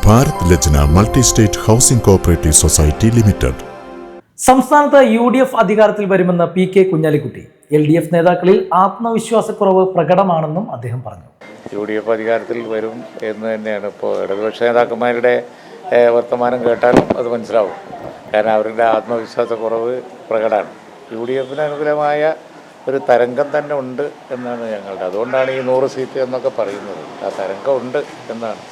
Bharat Lajna multi state housing cooperative society limited. സംസ്ഥാനത്ത് UDF അധികാരത്തിൽ വരുമെന്ന് PK കുഞ്ഞാലിക്കുട്ടി. LDF നേതാക്കളിൽ ആത്മവിശ്വാസക്കുറവ് പ്രകടമാണെന്നും അദ്ദേഹം പറഞ്ഞു. UDF അധികാരത്തിൽ വരും എന്ന് തന്നെയാണ് ഇപ്പോൾ ഇടതുപക്ഷ നേതാക്കന്മാരുടെ വർത്തമാനം കേട്ടാലും അത് മനസ്സിലാവും. കാരണം അവരുടെ ആത്മവിശ്വാസക്കുറവ് പ്രകടമാണ്. UDFന് അനുകൂലമായ ഒരു തരംഗം തന്നെ ഉണ്ട് എന്നാണ് ഞങ്ങളുടെ. അതുകൊണ്ടാണ് ഈ 100 സീറ്റ് എന്നൊക്കെ പറയുന്നത്. ആ തരംഗം ഉണ്ട് എന്നാണ്.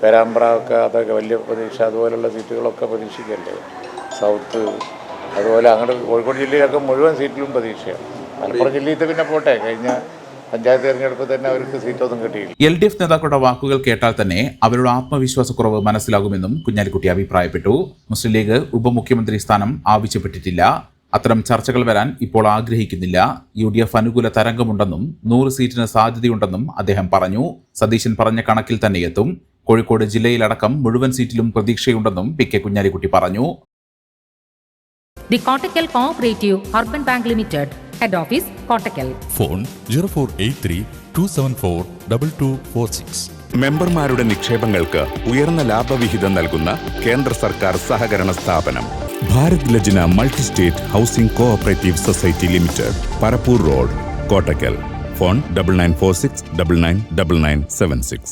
പേരാമ്പ്ര ഒക്കെ അതൊക്കെ വലിയ പ്രതീക്ഷ, അതുപോലുള്ള സീറ്റുകളൊക്കെ പ്രതീക്ഷിക്കല്ലേ. സൗത്ത് അതുപോലെ അങ്ങോട്ട് കോഴിക്കോട് ജില്ലയിലൊക്കെ മുഴുവൻ സീറ്റിലും പ്രതീക്ഷയാണ്. മലപ്പുറം ജില്ലയിൽ പിന്നെ പോട്ടെ, കഴിഞ്ഞ പഞ്ചായത്ത് തെരഞ്ഞെടുപ്പ് തന്നെ അവർക്ക് സീറ്റൊന്നും കിട്ടിയില്ല. LDF നേതാക്കളുടെ വാക്കുകൾ കേട്ടാൽ തന്നെ അവരുടെ ആത്മവിശ്വാസക്കുറവ് മനസ്സിലാകുമെന്നും കുഞ്ഞാലിക്കുട്ടി അഭിപ്രായപ്പെട്ടു. മുസ്ലിം ലീഗ് ഉപമുഖ്യമന്ത്രി സ്ഥാനം ആവശ്യപ്പെട്ടിട്ടില്ല. അത്തരം ചർച്ചകൾ വരാൻ ഇപ്പോൾ ആഗ്രഹിക്കുന്നില്ല. UDF അനുകൂല തരംഗമുണ്ടെന്നും 100 സീറ്റിന് സാധ്യതയുണ്ടെന്നും അദ്ദേഹം പറഞ്ഞു. സതീശൻ പറഞ്ഞ കണക്കിൽ തന്നെ എത്തും. കോഴിക്കോട് ജില്ലയിലടക്കം മുഴുവൻ സീറ്റിലും പ്രതീക്ഷയുണ്ടെന്നും PK കുഞ്ഞാലിക്കുട്ടി പറഞ്ഞു. The Kottakkal Cooperative Urban Bank Limited, Head Office, Kottakkal. Phone 0483-274-2246. മെമ്പർമാരുടെ നിക്ഷേപങ്ങൾക്ക് ഉയർന്ന ലാഭവിഹിതം നൽകുന്ന കേന്ദ്ര സർക്കാർ സഹകരണ സ്ഥാപനം Bharat Lajna multi state housing cooperative society limited, Parappur road, Kottakkal. Phone 9946999976.